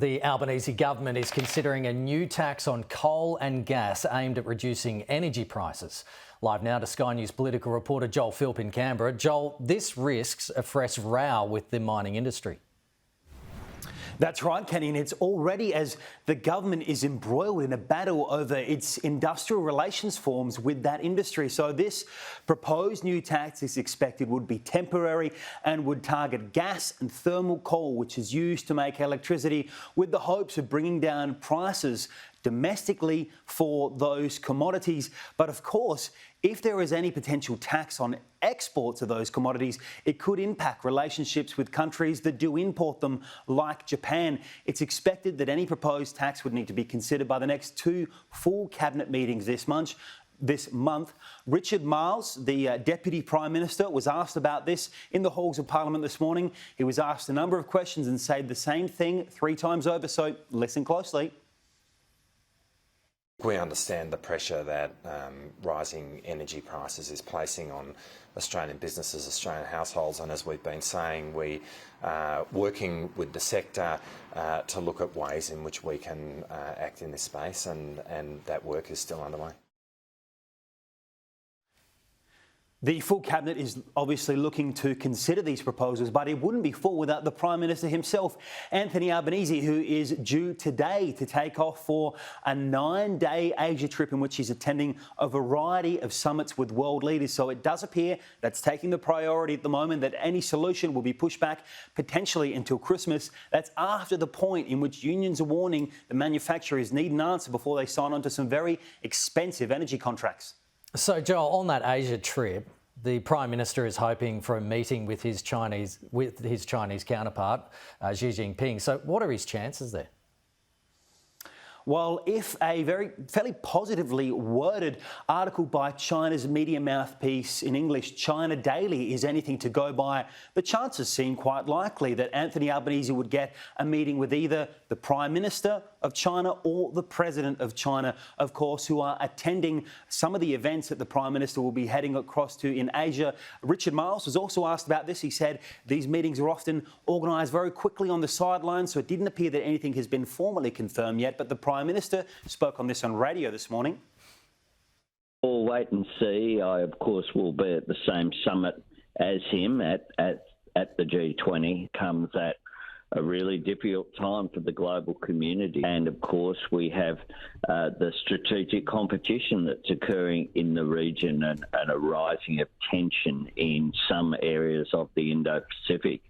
The Albanese government is considering a new tax on coal and gas aimed at reducing energy prices. Live now to Sky News political reporter Joel Philp in Canberra. Joel, this risks a fresh row with the mining industry. That's right, Kenny, and it's already as the government is embroiled in a battle over its industrial relations forms with that industry. So this proposed new tax is expected would be temporary and would target gas and thermal coal, which is used to make electricity, with the hopes of bringing down prices domestically for those commodities. But of course, if there is any potential tax on exports of those commodities, it could impact relationships with countries that do import them, like Japan. It's expected that any proposed tax would need to be considered by the next two full cabinet meetings this month. Richard Marles, the Deputy Prime Minister, was asked about this in the halls of Parliament this morning. He was asked a number of questions and said the same thing 3 times over, so listen closely. We understand the pressure that rising energy prices is placing on Australian businesses, Australian households, and as we've been saying, we are working with the sector to look at ways in which we can act in this space, and that work is still underway. The full cabinet is obviously looking to consider these proposals, but it wouldn't be full without the Prime Minister himself, Anthony Albanese, who is due today to take off for a 9-day Asia trip in which he's attending a variety of summits with world leaders. So it does appear that's taking the priority at the moment, that any solution will be pushed back potentially until Christmas. That's after the point in which unions are warning the manufacturers need an answer before they sign on to some very expensive energy contracts. So, Joel, on that Asia trip, the Prime Minister is hoping for a meeting with his Chinese counterpart, Xi Jinping. So what are his chances there? Well, if a fairly positively worded article by China's media mouthpiece in English, China Daily, is anything to go by, the chances seem quite likely that Anthony Albanese would get a meeting with either the Prime Minister of China or the President of China, of course, who are attending some of the events that the Prime Minister will be heading across to in Asia. Richard Marles was also asked about this. He said these meetings are often organised very quickly on the sidelines, so it didn't appear that anything has been formally confirmed yet, but the Prime Minister spoke on this on radio this morning. We'll wait and see. I, of course, will be at the same summit as him at the G20. Comes at a really difficult time for the global community. And, of course, we have the strategic competition that's occurring in the region and a rising of tension in some areas of the Indo-Pacific.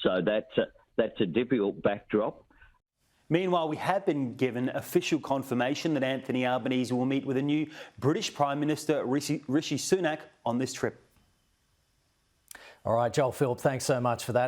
So that's a difficult backdrop. Meanwhile, we have been given official confirmation that Anthony Albanese will meet with a new British Prime Minister, Rishi Sunak, on this trip. All right, Joel Philp, thanks so much for that.